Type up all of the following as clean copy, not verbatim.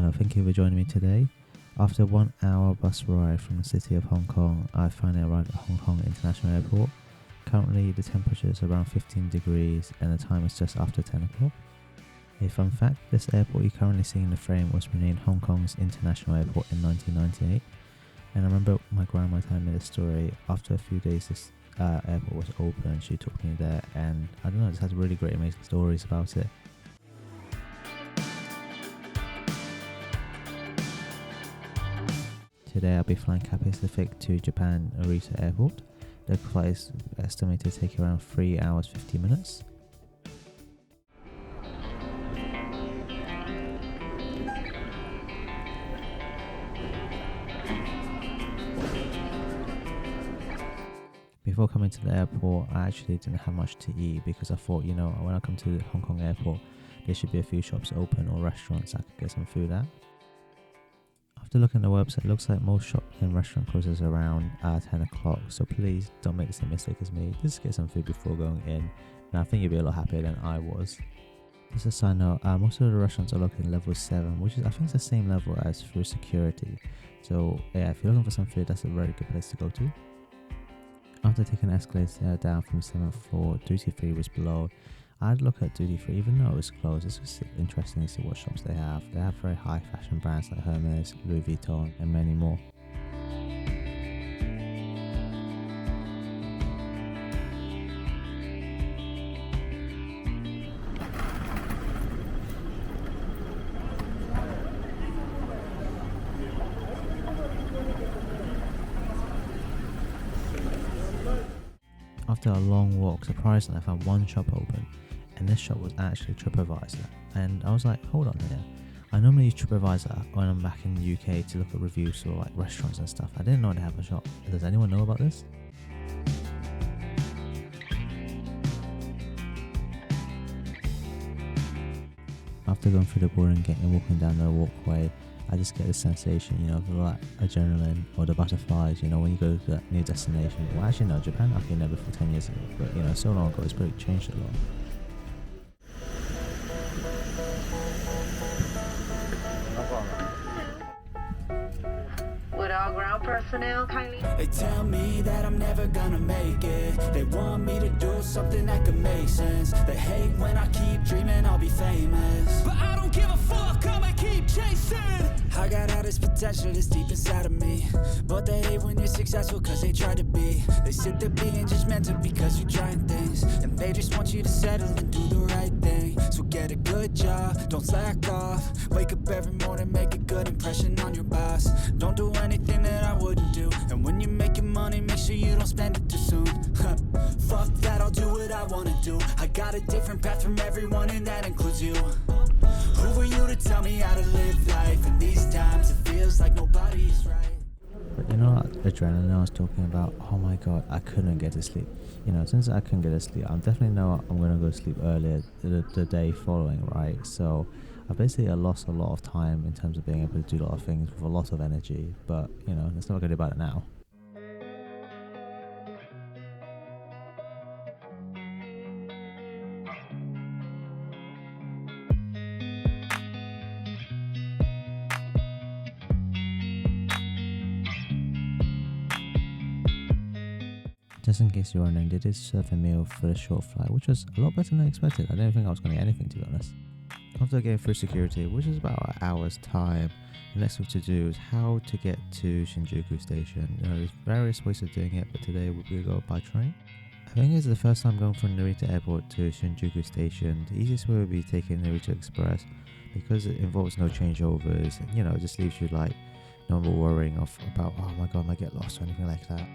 Hello, thank you for joining me today. After a 1 hour bus ride from the city of Hong Kong, I finally arrived at Hong Kong International Airport. Currently the temperature is around 15 degrees and the time is just after 10 o'clock. A fun fact, this airport you currently see in the frame was renamed Hong Kong's International Airport in 1998. And I remember my grandma telling me this story. After a few days this airport was open, she took me there, and I don't know, just had really great amazing stories about it. Today I'll be flying Cathay Pacific to Japan Narita Airport. The flight is estimated to take around 3 hours 50 minutes. Before coming to the airport, I actually didn't have much to eat because I thought, when I come to the Hong Kong airport, there should be a few shops open or restaurants I could get some food at. After looking at the website, it looks like most shops and restaurant closes around 10 o'clock, so please don't make the same mistake as me. Just get some food before going in, and I think you'll be a lot happier than I was. Just a side note, most of the restaurants are located in level 7, which is, I think, the same level as through security. So yeah, if you're looking for some food, that's a very good place to go to. After taking an escalator down from the 7th floor, duty free was below. I'd look at duty free even though it was closed. It's just interesting to see what shops they have. They have very high fashion brands like Hermes, Louis Vuitton and many more. After a long walk, surprisingly I found one shop open, and this shop was actually TripAdvisor, and I was like, hold on here, I normally use TripAdvisor when I'm back in the UK to look at reviews for like restaurants and stuff. I didn't know they have a shop. Does anyone know about this? After going through the boarding gate and walking down the walkway, I just get the sensation, of like adrenaline or the butterflies, when you go to that new destination. Well, actually no, Japan I've been there before 10 years ago, but so long ago it's pretty changed a lot. Would all ground personnel kindly? They tell me that I'm never gonna make it. They want me to do something that could make sense. They hate when I keep dreaming I'll be famous, but I don't give a fuck, I'ma keep chasing. I got all this potential that's deep inside of me, but they hate when you're successful cause they try to be. They sit there being judgmental because you're trying things, and they just want you to settle and do the right thing. So get a good job, don't slack off. Wake up every morning, make a good impression on your boss. Don't do anything that I wouldn't do, and when you're making money, make sure you don't spend it too soon. Fuck that, I'll do what I wanna do. I got a different path from everyone, and that includes you. Who are you to tell me how to live life? In these times it feels like nobody is right. But that adrenaline I was talking about, oh my god, I couldn't get to sleep. Since I couldn't get to sleep, I definitely know I'm going to go to sleep earlier the day following, right? So I basically lost a lot of time in terms of being able to do a lot of things with a lot of energy, but let's not forget about it now. Just in case you're wondering, they did serve a meal for the short flight, which was a lot better than I expected. I didn't think I was going to get anything, to be honest. After getting through security, which is about an hour's time, the next thing to do is how to get to Shinjuku Station. There's various ways of doing it, but today we'll go by train. I think it's the first time going from Narita Airport to Shinjuku Station. The easiest way would be taking Narita Express because it involves no changeovers, and it just leaves you like no more worrying about, oh my god, I might get lost or anything like that.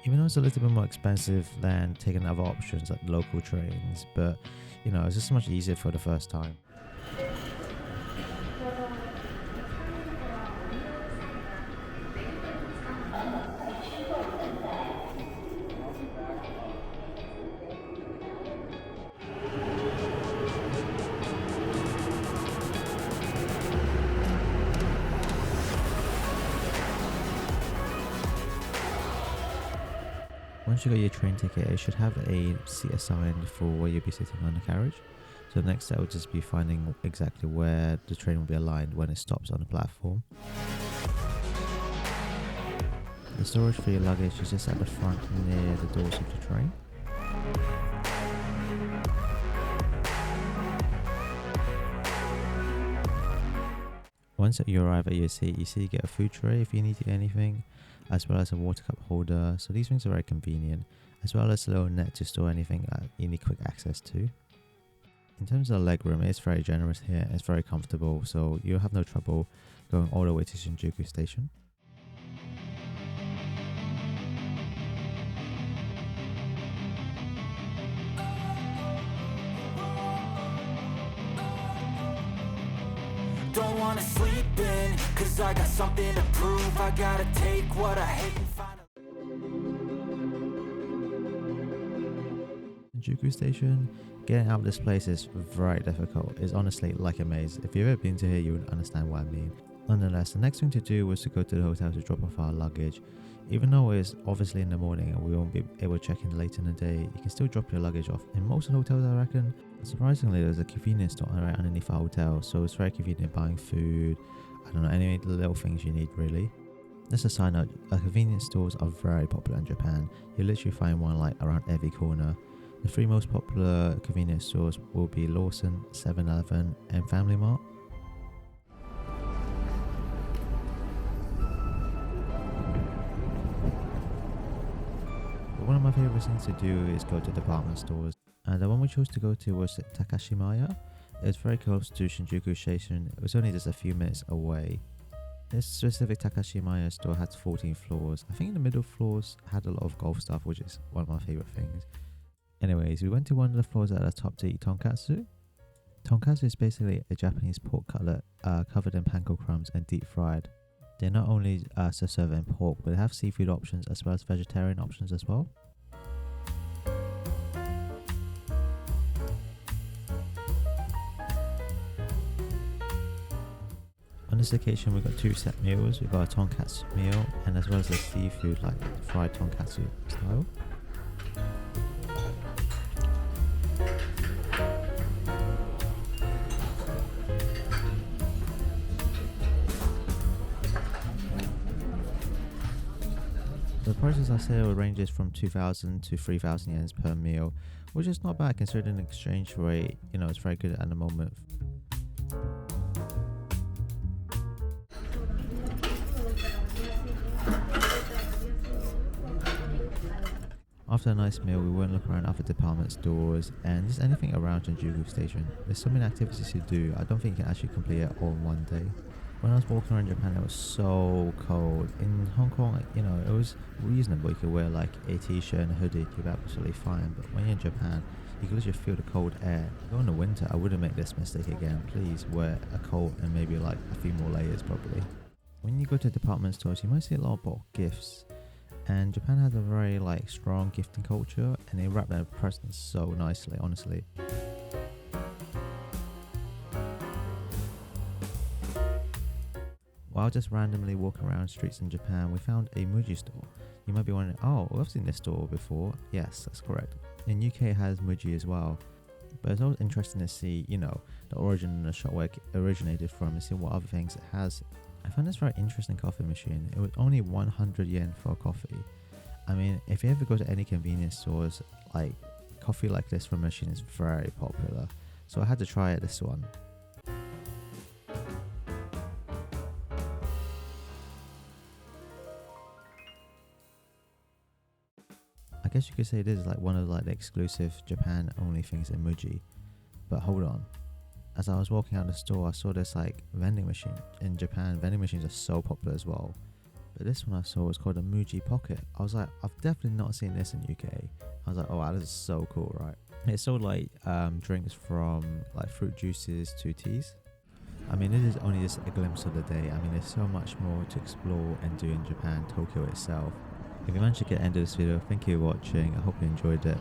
Even though it's a little bit more expensive than taking other options like local trains, but it's just much easier for the first time. Once you got your train ticket, it should have a seat assigned for where you'll be sitting on the carriage. So the next step would just be finding exactly where the train will be aligned when it stops on the platform. The storage for your luggage is just at the front near the doors of the train. Once you arrive at your seat, you get a food tray if you need to get anything, as well as a water cup holder, so these things are very convenient, as well as a little net to store anything that you need quick access to. In terms of the legroom, it's very generous here, it's very comfortable, so you'll have no trouble going all the way to Shinjuku Station. Don't wanna sleep in, cause I got something to prove. I gotta take what I hate and find Shinjuku Station, getting out of this place is very difficult. It's honestly like a maze. If you've ever been to here, you would understand what I mean. Nonetheless, the next thing to do was to go to the hotel to drop off our luggage. Even though it's obviously in the morning and we won't be able to check in later in the day, you can still drop your luggage off in most of the hotels, I reckon. Surprisingly, there's a convenience store right underneath our hotel, so it's very convenient buying food, I don't know, any little things you need really. Just a side note, convenience stores are very popular in Japan. You literally find one like around every corner. The three most popular convenience stores will be Lawson, 7-Eleven and Family Mart. One of my favorite things to do is go to department stores, and the one we chose to go to was Takashimaya. It's very close to Shinjuku Station. It was only just a few minutes away. This specific Takashimaya store had 14 floors. I think the middle floors had a lot of golf stuff, which is one of my favorite things. Anyways, we went to one of the floors at the top to eat tonkatsu. Tonkatsu is basically a Japanese pork cutlet covered in panko crumbs and deep fried. They not only serve in pork, but they have seafood options as well as vegetarian options as well. On this occasion, we got two set meals. We got a tonkatsu meal and as well as a seafood like fried tonkatsu style. The prices I say ranges from 2,000 to 3,000 yens per meal, which is not bad considering the exchange rate, it's very good at the moment. After a nice meal, we went look around other department stores and just anything around Shinjuku Station. There's so many activities to do, I don't think you can actually complete it all in one day. When I was walking around Japan, it was so cold. In Hong Kong, it was reasonable. You could wear like a t-shirt and a hoodie, you'd be absolutely fine. But when you're in Japan, you can literally feel the cold air. Go in the winter, I wouldn't make this mistake again. Please wear a coat and maybe like a few more layers probably. When you go to department stores, you might see a lot about gifts. And Japan has a very strong gifting culture, and they wrap their presents so nicely, honestly. While just randomly walking around streets in Japan, we found a Muji store. You might be wondering, oh, I've seen this store before. Yes, that's correct. In UK it has Muji as well. But it's always interesting to see, the origin of the shop, where it originated from, and see what other things it has. I found this very interesting coffee machine. It was only 100 yen for a coffee. I mean, if you ever go to any convenience stores, coffee like this from a machine is very popular. So I had to try this one. I guess you could say this is one of the exclusive Japan only things in Muji. But hold on. As I was walking out of the store, I saw this vending machine. In Japan, vending machines are so popular as well. But this one I saw was called a Muji Pocket. I was like, I've definitely not seen this in UK. I was like, oh wow, this is so cool, right? It sold drinks from fruit juices to teas. I mean, this is only just a glimpse of the day. I mean, there's so much more to explore and do in Japan, Tokyo itself. If you managed to get into this video, thank you for watching. I hope you enjoyed it.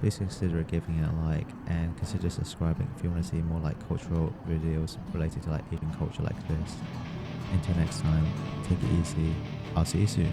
Please consider giving it a like and consider subscribing if you want to see more cultural videos related to eating culture like this. Until next time, take it easy. I'll see you soon.